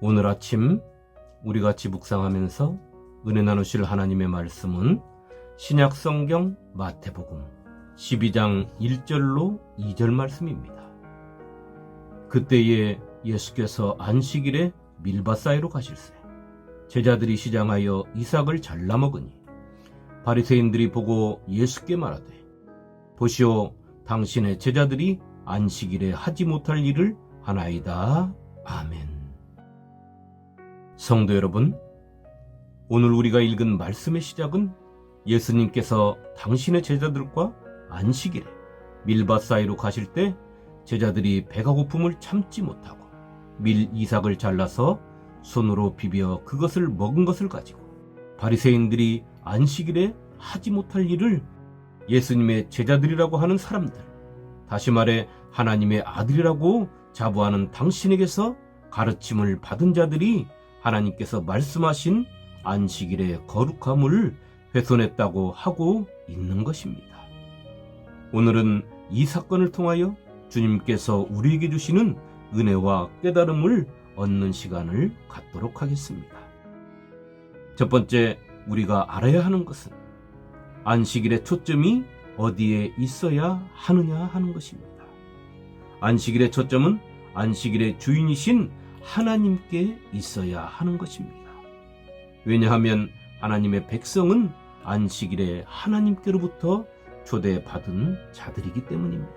오늘 아침 우리 같이 묵상하면서 은혜 나누실 하나님의 말씀은 신약 성경 마태복음 12장 1절로 2절 말씀입니다. 그때에 예수께서 안식일에 밀밭 사이로 가실새 제자들이 시장하여 이삭을 잘라 먹으니 바리새인들이 보고 예수께 말하되 보시오, 당신의 제자들이 안식일에 하지 못할 일을 하나이다. 아멘. 성도 여러분, 오늘 우리가 읽은 말씀의 시작은 예수님께서 당신의 제자들과 안식일에 밀밭 사이로 가실 때 제자들이 배가 고픔을 참지 못하고 밀 이삭을 잘라서 손으로 비벼 그것을 먹은 것을 가지고 바리새인들이 안식일에 하지 못할 일을 예수님의 제자들이라고 하는 사람들, 다시 말해 하나님의 아들이라고 자부하는 당신에게서 가르침을 받은 자들이 하나님께서 말씀하신 안식일의 거룩함을 훼손했다고 하고 있는 것입니다. 오늘은 이 사건을 통하여 주님께서 우리에게 주시는 은혜와 깨달음을 얻는 시간을 갖도록 하겠습니다. 첫 번째, 우리가 알아야 하는 것은 안식일의 초점이 어디에 있어야 하느냐 하는 것입니다. 안식일의 초점은 안식일의 주인이신 하나님께 있어야 하는 것입니다. 왜냐하면 하나님의 백성은 안식일에 하나님께로부터 초대받은 자들이기 때문입니다.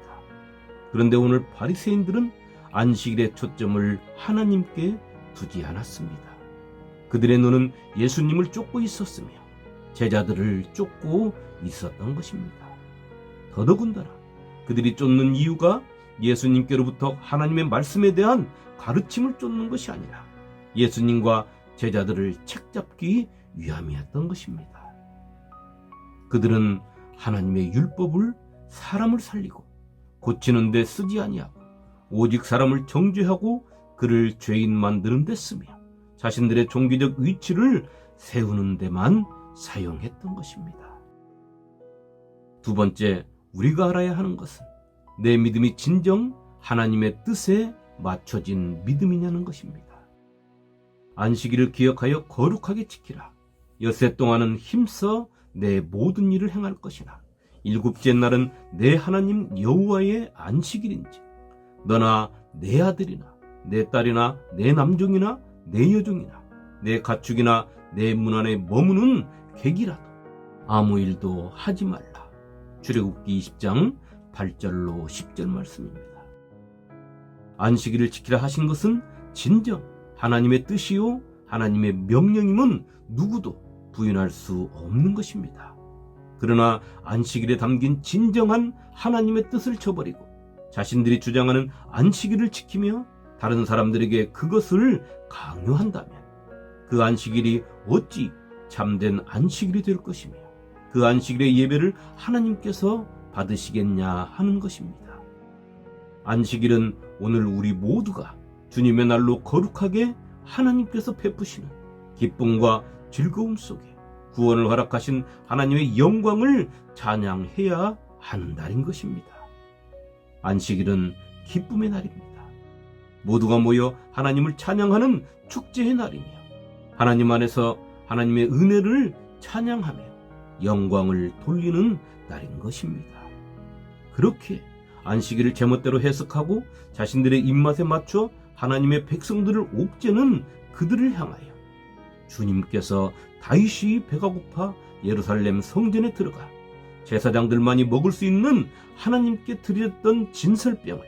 그런데 오늘 바리새인들은 안식일의 초점을 하나님께 두지 않았습니다. 그들의 눈은 예수님을 쫓고 있었으며 제자들을 쫓고 있었던 것입니다. 더더군다나 그들이 쫓는 이유가 예수님께로부터 하나님의 말씀에 대한 가르침을 쫓는 것이 아니라 예수님과 제자들을 책잡기 위함이었던 것입니다. 그들은 하나님의 율법을 사람을 살리고 고치는 데 쓰지 아니하고 오직 사람을 정죄하고 그를 죄인 만드는 데 쓰며 자신들의 종교적 위치를 세우는 데만 사용했던 것입니다. 두 번째, 우리가 알아야 하는 것은 내 믿음이 진정 하나님의 뜻에 맞춰진 믿음이냐는 것입니다. 안식일을 기억하여 거룩하게 지키라. 엿새 동안은 힘써 내 모든 일을 행할 것이나 일곱째 날은 내 하나님 여호와의 안식일인지 너나 내 아들이나 내 딸이나 내 남종이나 내 여종이나 내 가축이나 내 문 안에 머무는 객이라도 아무 일도 하지 말라. 출애굽기 20장 8절로 10절 말씀입니다. 안식일을 지키라 하신 것은 진정 하나님의 뜻이요 하나님의 명령임은 누구도 부인할 수 없는 것입니다. 그러나 안식일에 담긴 진정한 하나님의 뜻을 저버리고 자신들이 주장하는 안식일을 지키며 다른 사람들에게 그것을 강요한다면 그 안식일이 어찌 참된 안식일이 될 것이며 그 안식일의 예배를 하나님께서 받으시겠냐 하는 것입니다. 안식일은 오늘 우리 모두가 주님의 날로 거룩하게 하나님께서 베푸시는 기쁨과 즐거움 속에 구원을 허락하신 하나님의 영광을 찬양해야 하는 날인 것입니다. 안식일은 기쁨의 날입니다. 모두가 모여 하나님을 찬양하는 축제의 날이며 하나님 안에서 하나님의 은혜를 찬양하며 영광을 돌리는 날인 것입니다. 그렇게 안식일을 제멋대로 해석하고 자신들의 입맛에 맞춰 하나님의 백성들을 옥죄는 그들을 향하여 주님께서 다윗이 배가 고파 예루살렘 성전에 들어가 제사장들만이 먹을 수 있는 하나님께 드렸던 진설병을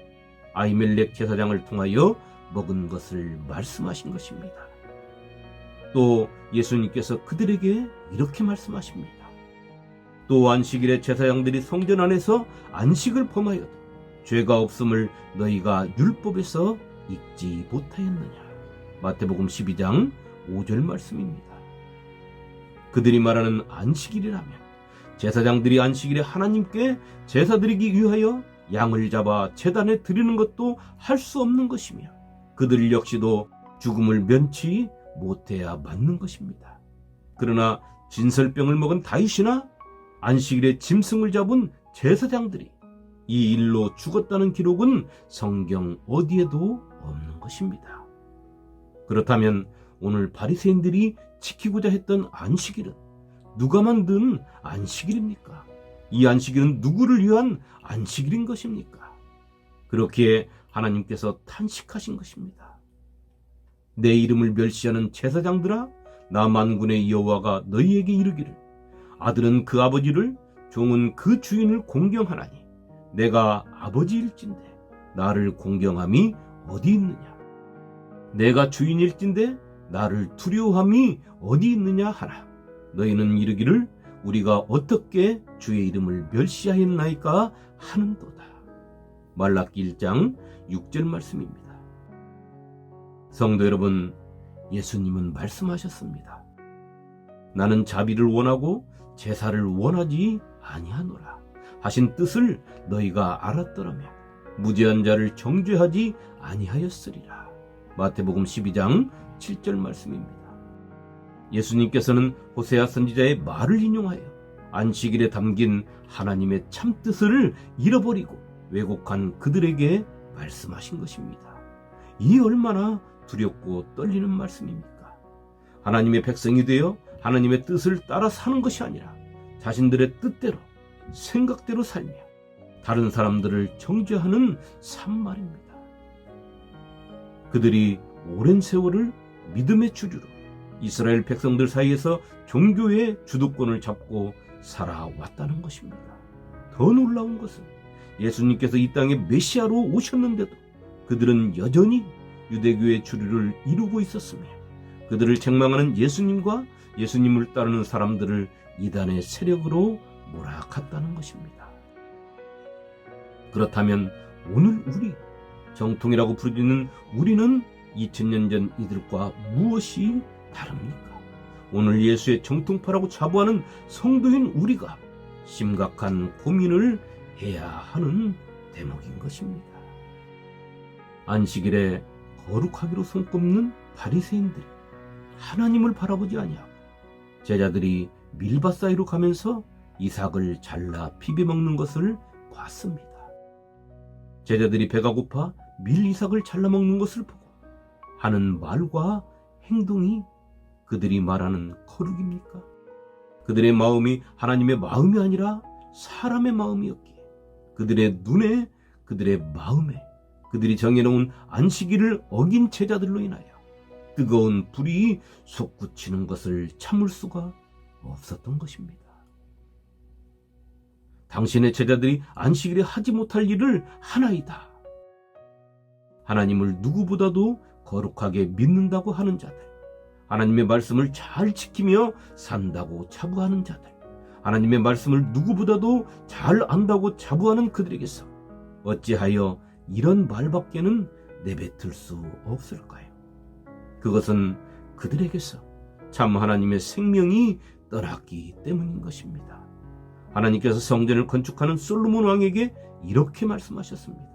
아히멜렉 제사장을 통하여 먹은 것을 말씀하신 것입니다. 또 예수님께서 그들에게 이렇게 말씀하십니다. 또 안식일에 제사장들이 성전 안에서 안식을 범하여도 죄가 없음을 너희가 율법에서 읽지 못하였느냐. 마태복음 12장 5절 말씀입니다. 그들이 말하는 안식일이라면 제사장들이 안식일에 하나님께 제사 드리기 위하여 양을 잡아 제단에 드리는 것도 할 수 없는 것이며 그들 역시도 죽음을 면치 못해야 맞는 것입니다. 그러나 진설병을 먹은 다윗이나 안식일에 짐승을 잡은 제사장들이 이 일로 죽었다는 기록은 성경 어디에도 없는 것입니다. 그렇다면 오늘 바리새인들이 지키고자 했던 안식일은 누가 만든 안식일입니까? 이 안식일은 누구를 위한 안식일인 것입니까? 그렇기에 하나님께서 탄식하신 것입니다. 내 이름을 멸시하는 제사장들아, 나 만군의 여호와가 너희에게 이르기를 아들은 그 아버지를 종은 그 주인을 공경하나니 내가 아버지일진데 나를 공경함이 어디 있느냐? 내가 주인일진데 나를 두려워함이 어디 있느냐 하나. 너희는 이르기를 우리가 어떻게 주의 이름을 멸시하였나이까 하는도다. 말라기 1장 6절 말씀입니다. 성도 여러분, 예수님은 말씀하셨습니다. 나는 자비를 원하고 제사를 원하지 아니하노라 하신 뜻을 너희가 알았더라면 무죄한 자를 정죄하지 아니하였으리라. 마태복음 12장 7절 말씀입니다. 예수님께서는 호세아 선지자의 말을 인용하여 안식일에 담긴 하나님의 참뜻을 잃어버리고 왜곡한 그들에게 말씀하신 것입니다. 이 얼마나 두렵고 떨리는 말씀입니까? 하나님의 백성이 되어 하나님의 뜻을 따라 사는 것이 아니라 자신들의 뜻대로 생각대로 살며 다른 사람들을 정죄하는 삶 말입니다. 그들이 오랜 세월을 믿음의 주주로 이스라엘 백성들 사이에서 종교의 주도권을 잡고 살아왔다는 것입니다. 더 놀라운 것은 예수님께서 이 땅에 메시아로 오셨는데도 그들은 여전히 유대교의 주류를 이루고 있었으며 그들을 책망하는 예수님과 예수님을 따르는 사람들을 이단의 세력으로 몰아갔다는 것입니다. 그렇다면 오늘 우리, 정통이라고 부르짖는 우리는 2000년 전 이들과 무엇이 다릅니까? 오늘 예수의 정통파라고 자부하는 성도인 우리가 심각한 고민을 해야 하는 대목인 것입니다. 안식일에 거룩하기로 손꼽는 바리새인들이 하나님을 바라보지 아니하고 제자들이 밀밭 사이로 가면서 이삭을 잘라 비벼 먹는 것을 봤습니다. 제자들이 배가 고파 밀 이삭을 잘라 먹는 것을 보고 하는 말과 행동이 그들이 말하는 거룩입니까? 그들의 마음이 하나님의 마음이 아니라 사람의 마음이었기에 그들의 눈에, 그들의 마음에 그들이 정해놓은 안식일을 어긴 제자들로 인하여 뜨거운 불이 솟구치는 것을 참을 수가 없었던 것입니다. 당신의 제자들이 안식일에 하지 못할 일을 하나이다. 하나님을 누구보다도 거룩하게 믿는다고 하는 자들, 하나님의 말씀을 잘 지키며 산다고 자부하는 자들, 하나님의 말씀을 누구보다도 잘 안다고 자부하는 그들에게서 어찌하여 이런 말밖에는 내뱉을 수 없을까요? 그것은 그들에게서 참 하나님의 생명이 떠났기 때문인 것입니다. 하나님께서 성전을 건축하는 솔로몬 왕에게 이렇게 말씀하셨습니다.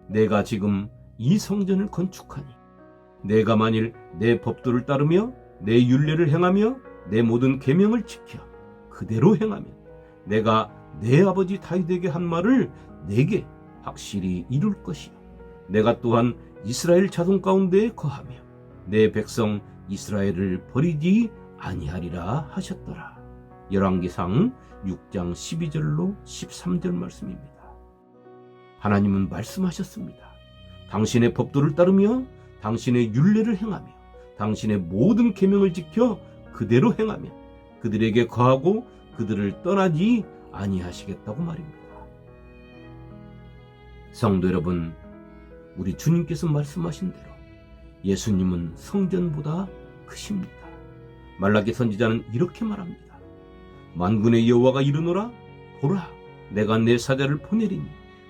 내가 지금 이 성전을 건축하니 내가 만일 내 법도를 따르며 내 율례를 행하며 내 모든 계명을 지켜 그대로 행하면 내가 내 아버지 다윗에게 한 말을 내게 확실히 이룰 것이요 내가 또한 이스라엘 자손 가운데에 거하며 내 백성 이스라엘을 버리지 아니하리라 하셨더라. 열왕기상 6장 12절로 13절 말씀입니다. 하나님은 말씀하셨습니다. 당신의 법도를 따르며 당신의 율례를 행하며 당신의 모든 계명을 지켜 그대로 행하면 그들에게 거하고 그들을 떠나지 아니하시겠다고 말입니다. 성도 여러분, 우리 주님께서 말씀하신 대로 예수님은 성전보다 크십니다. 말라기 선지자는 이렇게 말합니다. 만군의 여호와가 이르노라, 보라, 내가 내 사자를 보내리니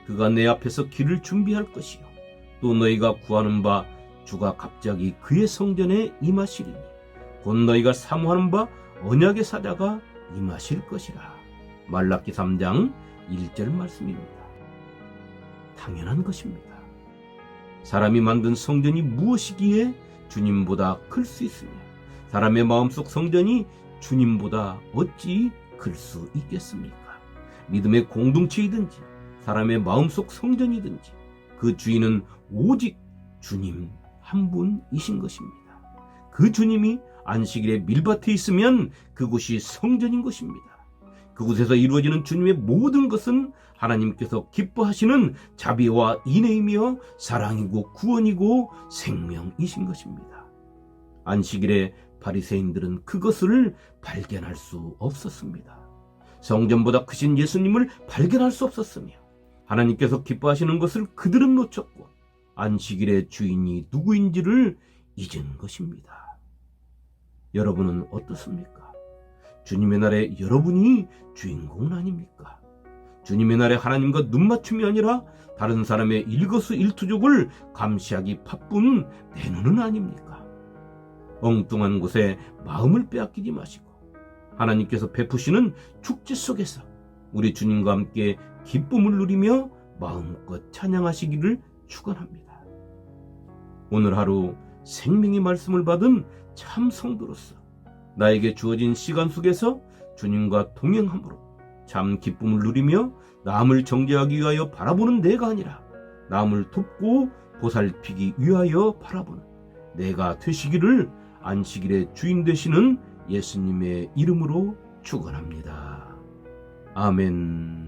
그가 내 앞에서 길을 준비할 것이요 또 너희가 구하는 바 주가 갑자기 그의 성전에 임하시리니 곧 너희가 사모하는 바 언약의 사자가 임하실 것이라. 말라기 3장 1절 말씀입니다. 당연한 것입니다. 사람이 만든 성전이 무엇이기에 주님보다 클 수 있으며 사람의 마음속 성전이 주님보다 어찌 클 수 있겠습니까? 믿음의 공동체이든지 사람의 마음속 성전이든지 그 주인은 오직 주님 한 분이신 것입니다. 그 주님이 안식일에 밀밭에 있으면 그곳이 성전인 것입니다. 그곳에서 이루어지는 주님의 모든 것은 하나님께서 기뻐하시는 자비와 인애이며 사랑이고 구원이고 생명이신 것입니다. 안식일에 바리새인들은 그것을 발견할 수 없었습니다. 성전보다 크신 예수님을 발견할 수 없었으며 하나님께서 기뻐하시는 것을 그들은 놓쳤고 안식일의 주인이 누구인지를 잊은 것입니다. 여러분은 어떻습니까? 주님의 날에 여러분이 주인공은 아닙니까? 주님의 날에 하나님과 눈맞춤이 아니라 다른 사람의 일거수일투족을 감시하기 바쁜 내 눈은 아닙니까? 엉뚱한 곳에 마음을 빼앗기지 마시고 하나님께서 베푸시는 축제 속에서 우리 주님과 함께 기쁨을 누리며 마음껏 찬양하시기를 축원합니다. 오늘 하루 생명의 말씀을 받은 참 성도로서 나에게 주어진 시간 속에서 주님과 동행함으로 참 기쁨을 누리며 남을 정죄하기 위하여 바라보는 내가 아니라 남을 돕고 보살피기 위하여 바라보는 내가 되시기를 안식일의 주인 되시는 예수님의 이름으로 축원합니다. 아멘.